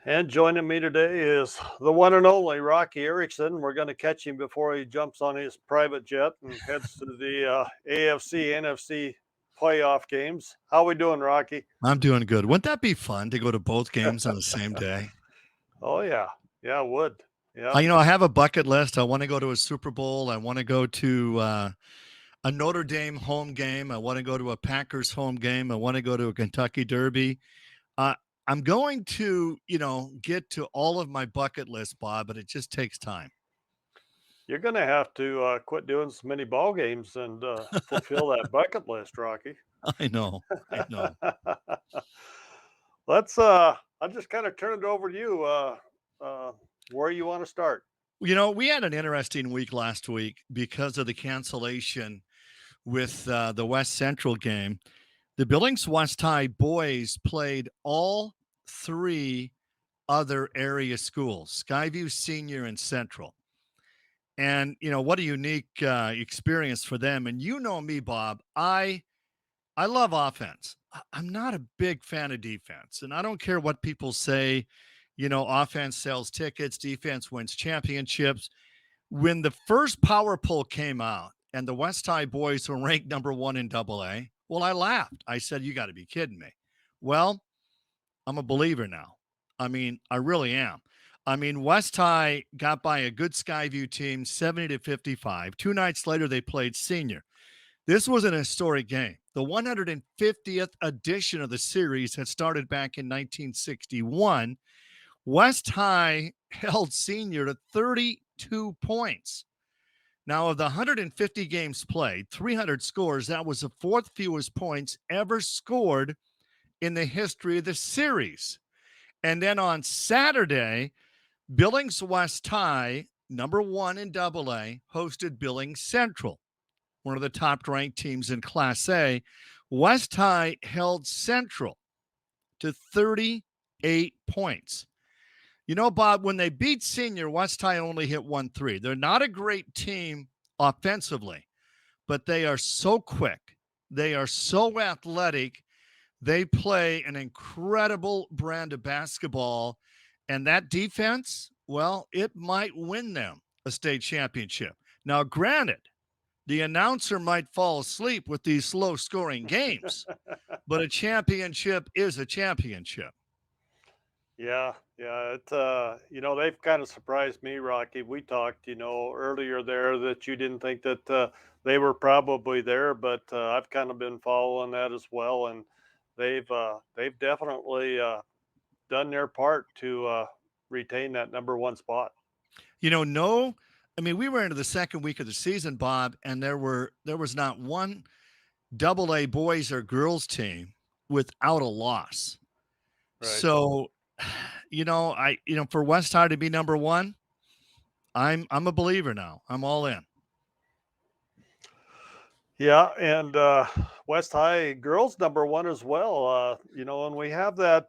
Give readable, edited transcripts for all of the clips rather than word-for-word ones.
And joining me today is the one and only Rocky Erickson. We're going to catch him before he jumps on his private jet and heads to the AFC, NFC playoff games. How we doing, Rocky? I'm doing good. Wouldn't that be fun to go to both games on the same day? Oh yeah, yeah, would. I, Yep. you know, I have a bucket list. I want to go to a Super Bowl. I want to go to a Notre Dame home game. I want to go to a Packers home game. I want to go to a Kentucky Derby. Uh, I'm going to, get to all of my bucket list, Bob, but it just takes time. You're going to have to quit doing so many ball games and fulfill that bucket list, Rocky. I know. I know. I'll just kind of turn it over to you. Uh, where you want to start? We had an interesting week last week because of the cancellation with the West Central game. The Billings West High boys played all three other area schools, Skyview Senior and Central. And, what a unique experience for them. And you know me, Bob, I love offense. I'm not a big fan of defense. And I don't care what people say, offense sells tickets, defense wins championships. When the first power poll came out and the West High boys were ranked number one in double A, well, I laughed. I said, you got to be kidding me. Well, I'm a believer now. I mean, I really am. I mean, West High got by a good Skyview team, 70-55. 2 nights later, they played Senior. This was an historic game. The 150th edition of the series had started back in 1961. West High held Senior to 32 points. Now, of the 150 games played, 300 scores, that was the fourth fewest points ever scored in the history of the series. And then on Saturday, Billings West High, number one in double A, hosted Billings Central, one of the top-ranked teams in Class A. West High held Central to 38 points. You know, Bob, when they beat Senior, West High only hit 1-3. They're not a great team offensively, but they are so quick. They are so athletic. They play an incredible brand of basketball. And that defense, well, it might win them a state championship. Now, granted, the announcer might fall asleep with these slow-scoring games, but a championship is a championship. Yeah, yeah. They've kind of surprised me, Rocky. We talked, earlier there that you didn't think that they were probably there, but I've kind of been following that as well, and they've definitely done their part to retain that number one spot. No, I mean, we were into the second week of the season, Bob, and there was not one double A boys or girls team without a loss. Right. So, for West High to be number one, I'm a believer now. I'm all in. Yeah, and West High girls number one as well. And we have that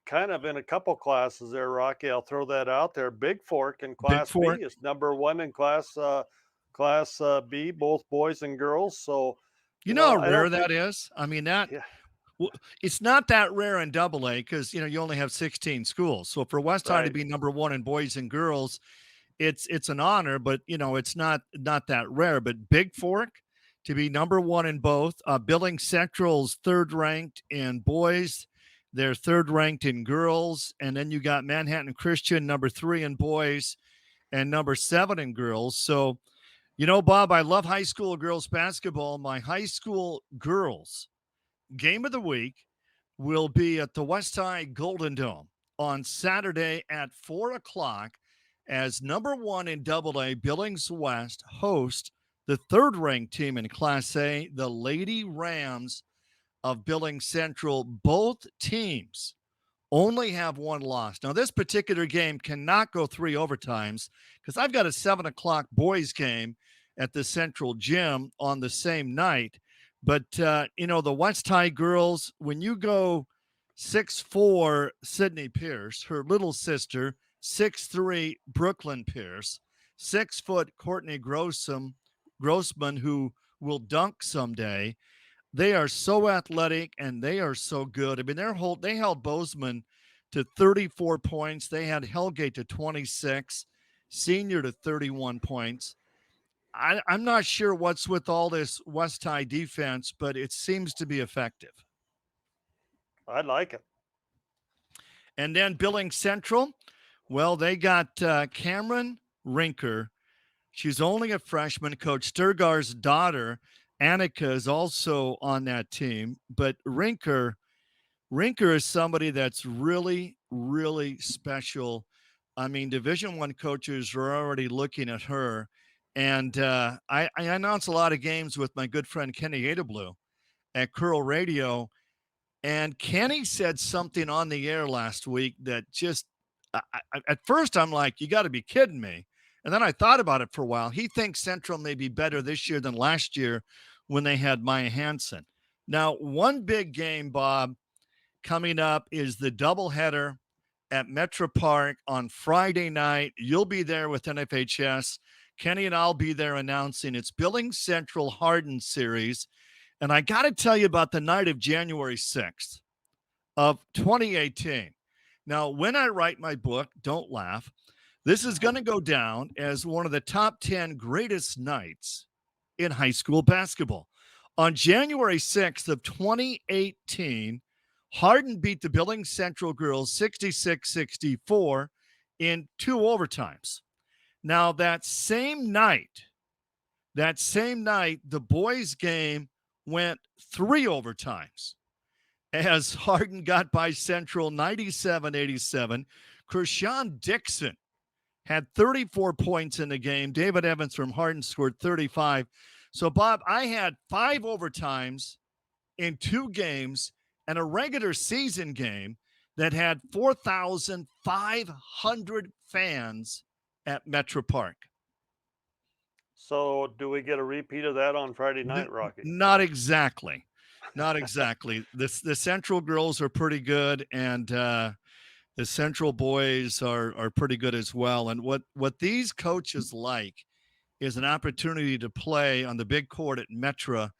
kind of in a couple classes there, Rocky. I'll throw that out there. Big Fork in Big Class B Fork. is number one in Class B, both boys and girls. So, You know how I rare don't think. that is? I mean, Yeah, it's not that rare in double A because, you only have 16 schools. So for West High to right. be number one in boys and girls, it's an honor, but, it's not that rare. But Big Fork to be number one in both. Billings Central's third ranked in boys. They're third ranked in girls. And then you got Manhattan Christian, number three in boys and number seven in girls. So, Bob, I love high school girls basketball. My high school girls game of the week will be at the West Side Golden Dome on Saturday at 4 o'clock as number one in Double A Billings West host the third-ranked team in Class A, the Lady Rams of Billings Central. Both teams only have one loss. Now, this particular game cannot go three overtimes because I've got a 7 o'clock boys game at the Central Gym on the same night. But, the West High girls, when you go 6'4", Sydney Pierce, her little sister, 6'3", Brooklyn Pierce, 6 foot Courtney Grossman, who will dunk someday. They are so athletic and they are so good. I mean, they held Bozeman to 34 points. They had Hellgate to 26, Senior to 31 points. I'm not sure what's with all this West High defense, but it seems to be effective. I like it. And then Billings Central, well, they got Cameron Rinker. She's only a freshman. Coach Sturgar's daughter, Annika, is also on that team. But Rinker is somebody that's really, really special. I mean, Division One coaches are already looking at her. And I announce a lot of games with my good friend Kenny Adablu at Curl Radio, and Kenny said something on the air last week that just, at first I'm like, you got to be kidding me. And then I thought about it for a while. He thinks Central may be better this year than last year when they had Maya Hansen. Now, one big game, Bob, coming up is the doubleheader at Metro Park on Friday night. You'll be there with NFHS. Kenny and I'll be there announcing it's Billings Central Hardin series. And I got to tell you about the night of January 6th of 2018. Now, when I write my book, don't laugh, this is going to go down as one of the top 10 greatest nights in high school basketball. On January 6th of 2018, Hardin beat the Billings Central girls 66-64 in two overtimes. Now, that same night, the boys' game went three overtimes as Hardin got by Central 97-87. Kershawn Dixon had 34 points in the game. David Evans from Hardin scored 35. So, Bob, I had five overtimes in two games and a regular season game that had 4,500 fans at Metro Park. So, do we get a repeat of that on Friday night, Rocky? Not exactly. Not exactly. The Central girls are pretty good, and the Central boys are pretty good as well. And what these coaches like is an opportunity to play on the big court at Metra,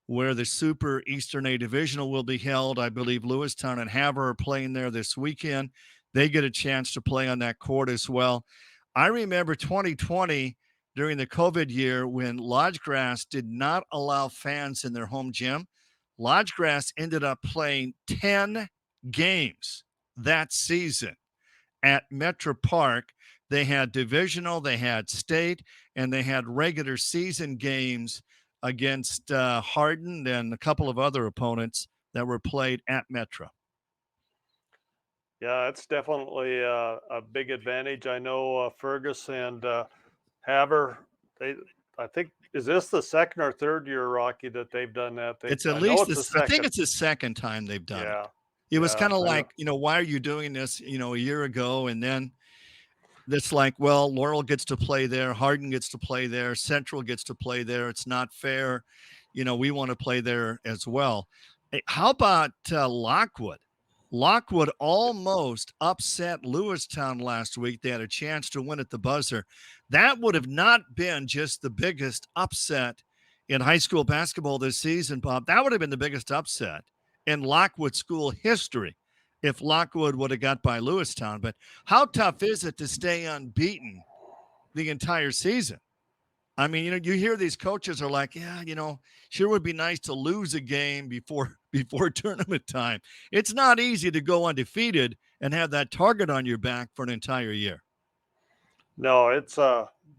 where the Super Eastern A Divisional will be held. I believe Lewistown and Havre are playing there this weekend. They get a chance to play on that court as well. I remember 2020 during the COVID year when Lodgegrass did not allow fans in their home gym. Lodgegrass ended up playing 10 games that season at Metro Park. They had divisional, they had state, and they had regular season games against Hardin and a couple of other opponents that were played at Metro. Yeah, it's definitely a big advantage. I know Fergus and Haver. They, I think, is this the second or third year, Rocky, that they've done that? It's at I know least it's the I think second. it's the second time they've done it. Yeah, It was yeah, kind of I know. like, why are you doing this, a year ago? And then it's like, well, Laurel gets to play there, Hardin gets to play there, Central gets to play there. It's not fair. We want to play there as well. Hey, how about Lockwood? Lockwood almost upset Lewistown last week. They had a chance to win at the buzzer. That would have not been just the biggest upset in high school basketball this season, Bob. That would have been the biggest upset in Lockwood school history if Lockwood would have got by Lewistown. But how tough is it to stay unbeaten the entire season? I mean, you hear these coaches are like, yeah, sure would be nice to lose a game before before tournament time. It's not easy to go undefeated and have that target on your back for an entire year. No, it's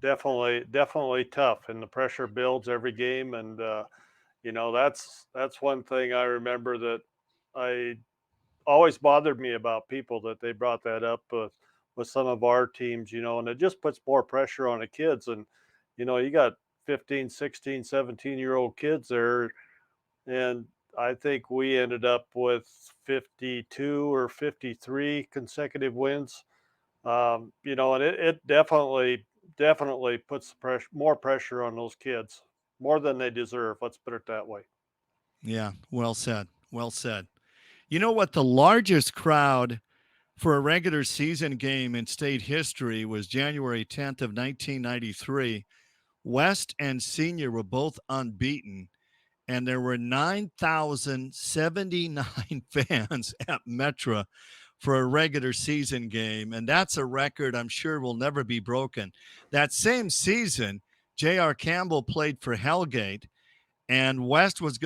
definitely tough, and the pressure builds every game. And that's one thing I remember that I always bothered me about people that they brought that up with some of our teams, and it just puts more pressure on the kids. And you got 15, 16, 17-year-old kids there, and I think we ended up with 52 or 53 consecutive wins. And it definitely puts more pressure on those kids, more than they deserve. Let's put it that way. Yeah, well said. Well said. You know what? The largest crowd for a regular season game in state history was January 10th of 1993. West and Senior were both unbeaten, and there were 9,079 fans at Metra for a regular season game. And that's a record I'm sure will never be broken. That same season, J.R. Campbell played for Hellgate, and West went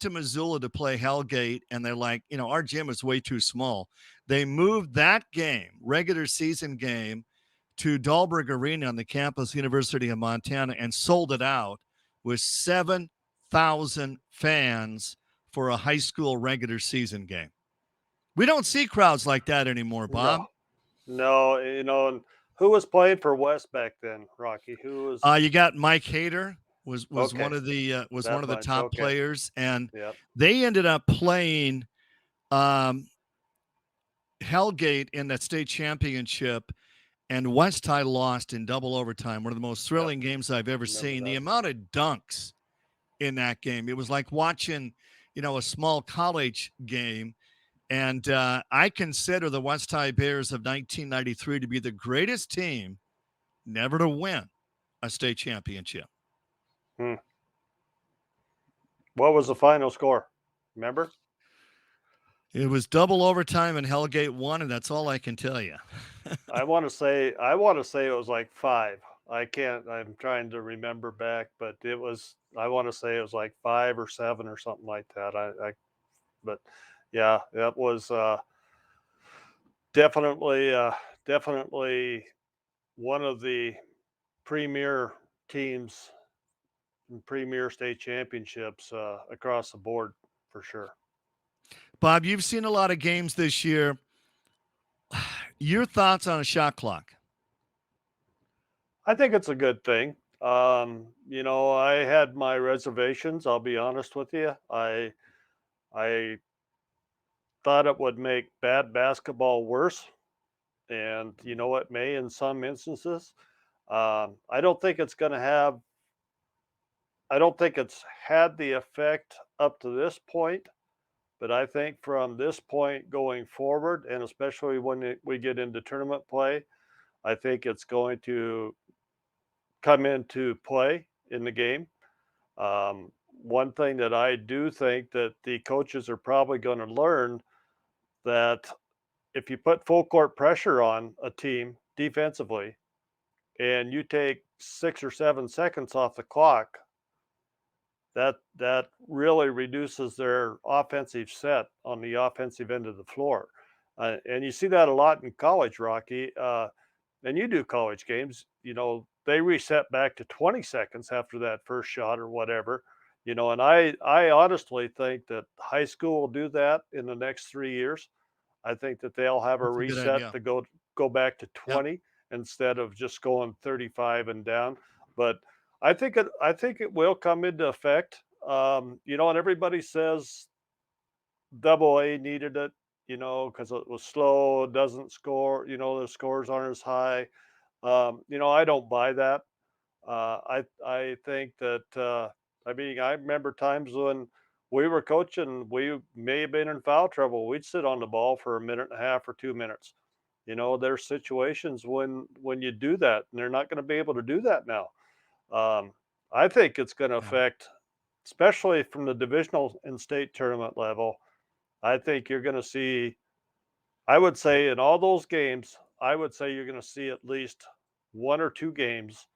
to Missoula to play Hellgate, and they're like, our gym is way too small. They moved that game, regular season game, to Dahlberg Arena on the campus, University of Montana, and sold it out with 7,000 fans for a high school regular season game. We don't see crowds like that anymore, No, Bob. no, and who was playing for West back then, Rocky? Who was You got Mike Hayter was okay? one That of the much, top okay. players, and Yep. they ended up playing um, Hellgate in that state championship, and West High lost in double overtime. One of the most Yep. thrilling games I've ever Remember seen. The that. amount of dunks in that game, it was like watching, a small college game. And I consider the West High Bears of 1993 to be the greatest team never to win a state championship. Hmm. What was the final score? Remember? It was double overtime and Hellgate won, and that's all I can tell you. I want to say it was like 5. I can't. I'm trying to remember back, but it was. I want to say it was like 5 or 7 or something like that. But yeah, that was definitely one of the premier teams and premier state championships across the board for sure. Bob, you've seen a lot of games this year. Your thoughts on a shot clock? I think it's a good thing. I had my reservations. I'll be honest with you. I thought it would make bad basketball worse, and it may in some instances. I don't think it's going to have. I don't think it's had the effect up to this point, but I think from this point going forward, and especially when we get into tournament play, I think it's going to come into play in the game. One thing that I do think that the coaches are probably going to learn that if you put full court pressure on a team defensively and you take 6 or 7 seconds off the clock, that really reduces their offensive set on the offensive end of the floor. And you see that a lot in college, Rocky. And you do college games, they reset back to 20 seconds after that first shot or whatever. And I honestly think that high school will do that in the next 3 years. I think that they'll have a That's a good reset idea. to go back to Yep. 20 instead of just going 35 and down. But I think it will come into effect. And everybody says Double A needed it, because it was slow, doesn't score, the scores aren't as high. I don't buy that. I think that I mean I remember times when we were coaching, we may have been in foul trouble. We'd sit on the ball for a minute and a half or 2 minutes. There's situations when you do that, and they're not going to be able to do that now. Um, I think it's going to Yeah. affect, especially from the divisional and state tournament level. I think you're going to see. I would say in all those games, I would say you're going to see at least 1 or 2 games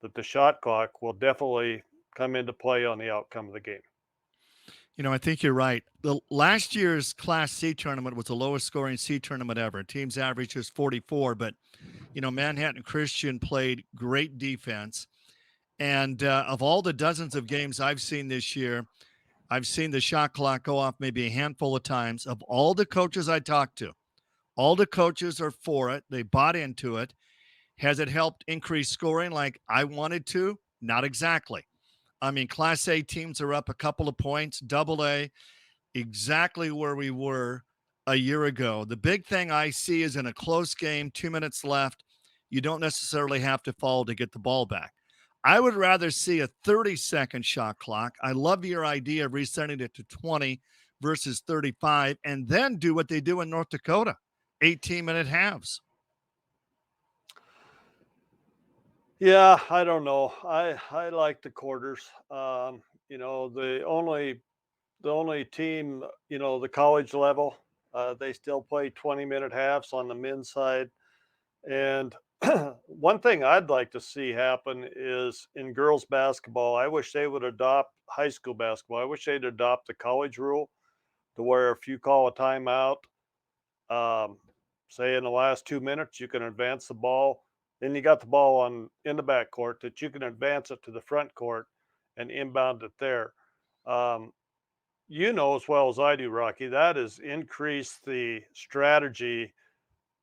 that the shot clock will definitely come into play on the outcome of the game. I think you're right. The last year's Class C tournament was the lowest scoring C tournament ever. Team's average was 44, but Manhattan Christian played great defense. And of all the dozens of games I've seen this year, I've seen the shot clock go off maybe a handful of times. Of all the coaches I talked to, all the coaches are for it. They bought into it. Has it helped increase scoring like I wanted to? Not exactly. I mean, Class A teams are up a couple of points. Double A, exactly where we were a year ago. The big thing I see is in a close game, 2 minutes left, you don't necessarily have to fall to get the ball back. I would rather see a 30-second shot clock. I love your idea of resetting it to 20 versus 35 and then do what they do in North Dakota, 18-minute halves. Yeah, I don't know. I like the quarters. the only team, the college level, they still play 20-minute halves on the men's side. And one thing I'd like to see happen is in girls basketball, I wish they would adopt high school basketball. I wish they'd adopt the college rule to where if you call a timeout, um, say in the last 2 minutes, you can advance the ball. Then you got the ball in the back court that you can advance it to the front court and inbound it there. Um, you know as well as I do, Rocky, that has increased the strategy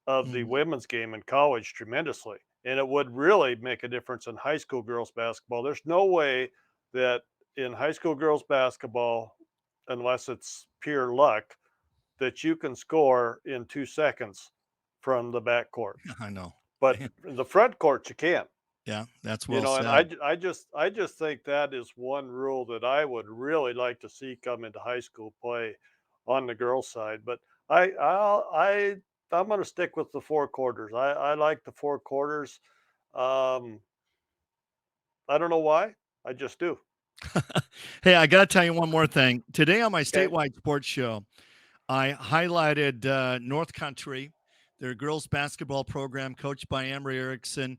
of the Mhm. women's game in college tremendously. And it would really make a difference in high school girls basketball. There's no way that in high school girls basketball, unless it's pure luck, that you can score in 2 seconds from the backcourt. I know. But in the front court, you can't. Yeah, that's well And said. I just think that is one rule that I would really like to see come into high school play on the girls' side. But I'm going to stick with the four quarters. I like the four quarters. Um, I don't know why. I just do. Hey, I got to tell you one more thing. Today on my Okay. statewide sports show, I highlighted North Country, their girls basketball program coached by Rocky Erickson,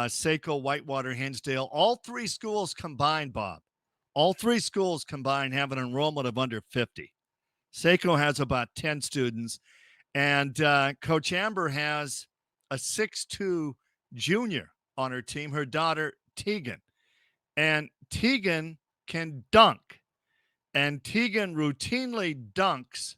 Saco, Whitewater, Hinsdale. All three schools combined, Bob. All three schools combined have an enrollment of under 50. Saco has about 10 students, and Coach Amber has a 6'2 junior on her team, her daughter, Tegan. And Tegan can dunk. And Tegan routinely dunks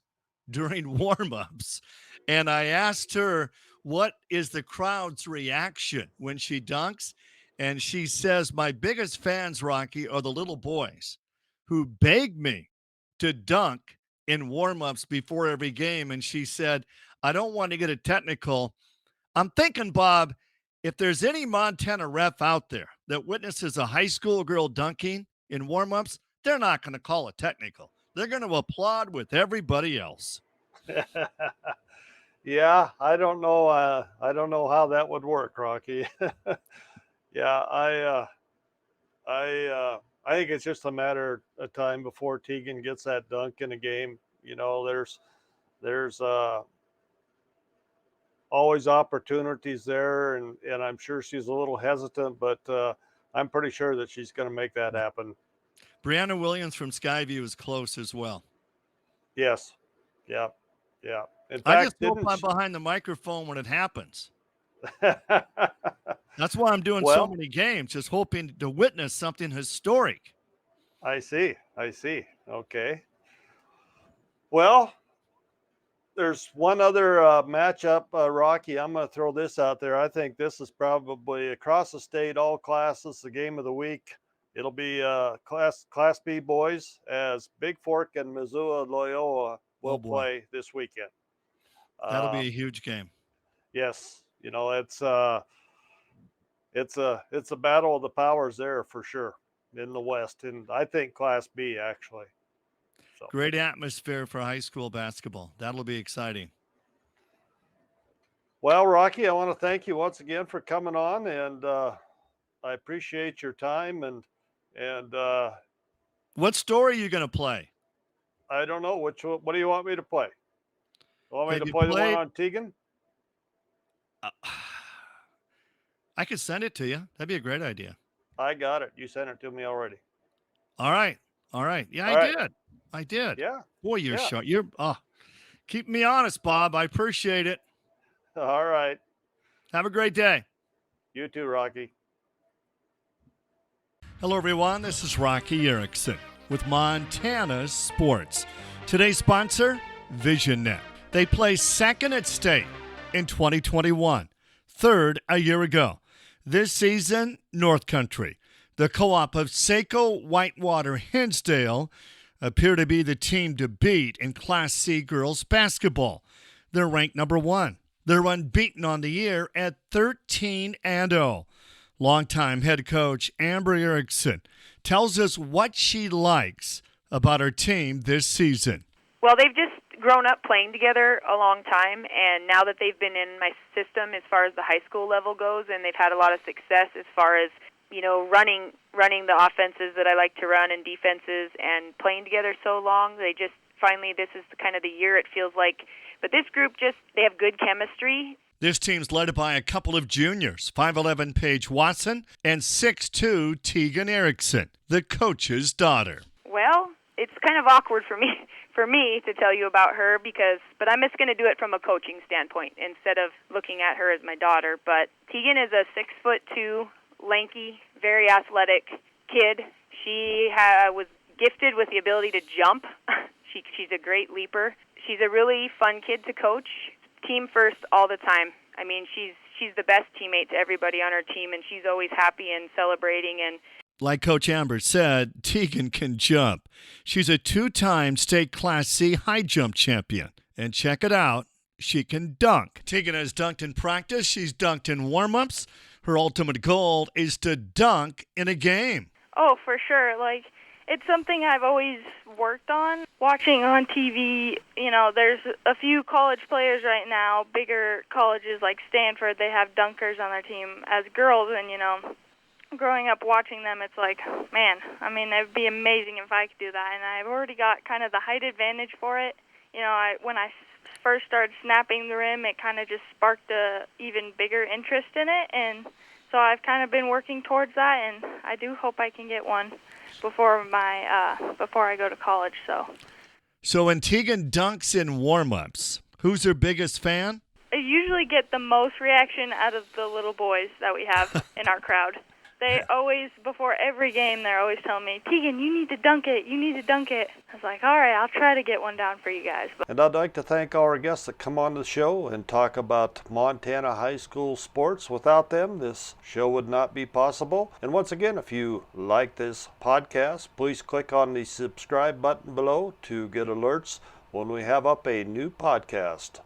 during warm-ups. And I asked her, what is the crowd's reaction when she dunks? And she says, my biggest fans, Rocky, are the little boys who beg me to dunk in warm-ups before every game. And she said, I don't want to get a technical. I'm thinking, Bob, if there's any Montana ref out there that witnesses a high school girl dunking in warmups, they're not going to call it technical. They're going to applaud with everybody else. Yeah, I don't know. I don't know how that would work, Rocky. Yeah, I think it's just a matter of time before Tegan gets that dunk in a game. There's always opportunities there, and I'm sure she's a little hesitant, but I'm pretty sure that she's going to make that happen. Brianna Williams from Skyview is close as well. Yes, yeah, yeah. In I just fact, hope didn't I'm she? behind the microphone when it happens. That's why I'm doing so Well, many games, just hoping to witness something historic. I see. I see. Okay. Well, there's one other matchup, Rocky. I'm going to throw this out there. I think this is probably across the state, all classes, the game of the week. It'll be Class B boys as Big Fork and Missoula Loyola Oh will boy, play this weekend. that'll be a Um, huge game. yes, it's a battle of the powers there for sure in the West, and I think Class B actually. So. Great atmosphere for high school basketball. That'll be exciting. Well, Rocky, I want to thank you once again for coming on, and I appreciate your time. And What story are you going to play? I don't know which one. What do you want me to play? You want me Have to you play the one played? on Tegan? Uh, I could send it to you. That'd be a great idea. I got it. You sent it to me already. All right. All right. Yeah, All I right. did. I did. Yeah. Boy, you're Yeah. sharp. You're keeping me honest, Bob. I appreciate it. All right. Have a great day. You too, Rocky. Hello, everyone. This is Rocky Erickson with Montana Sports. Today's sponsor, VisionNet. They placed second at state in 2021, third a year ago. This season, North Country, the co-op of Saco, Whitewater, Hinsdale, appear to be the team to beat in Class C girls basketball. They're ranked number one. They're unbeaten on the year at 13-0. Longtime head coach Amber Erickson tells us what she likes about her team this season. Well, they've just grown up playing together a long time, and now that they've been in my system as far as the high school level goes, and they've had a lot of success as far as running the offenses that I like to run and defenses and playing together so long. They just finally, this is kind of the year it feels like. But this group they have good chemistry. This team's led by a couple of juniors, 5'11" Paige Watson and 6'2" Tegan Erickson, the coach's daughter. Well, it's kind of awkward for me to tell you about her but I'm just going to do it from a coaching standpoint instead of looking at her as my daughter. But Tegan is a 6'2", lanky, very athletic kid. She was gifted with the ability to jump. She's a great leaper. She's a really fun kid to coach. Team first all the time. I mean, she's the best teammate to everybody on her team, and she's always happy and celebrating. And like Coach Amber said, Tegan can jump. She's a 2-time state Class C high jump champion. And check it out, she can dunk. Tegan has dunked in practice. She's dunked in warm-ups. Her ultimate goal is to dunk in a game. Oh, for sure. It's something I've always worked on. Watching on TV, there's a few college players right now, bigger colleges like Stanford, they have dunkers on their team as girls, and, growing up watching them, it's like, man, it would be amazing if I could do that, and I've already got kind of the height advantage for it. When I first started snapping the rim, it kind of just sparked a even bigger interest in it, and so I've kind of been working towards that, and I do hope I can get one before I go to college. So when Tegan dunks in warm-ups, who's her biggest fan? I usually get the most reaction out of the little boys that we have in our crowd. They always, before every game, they're always telling me, Tegan, you need to dunk it. You need to dunk it. I was like, all right, I'll try to get one down for you guys. And I'd like to thank our guests that come on the show and talk about Montana high school sports. Without them, this show would not be possible. And once again, if you like this podcast, please click on the subscribe button below to get alerts when we have up a new podcast.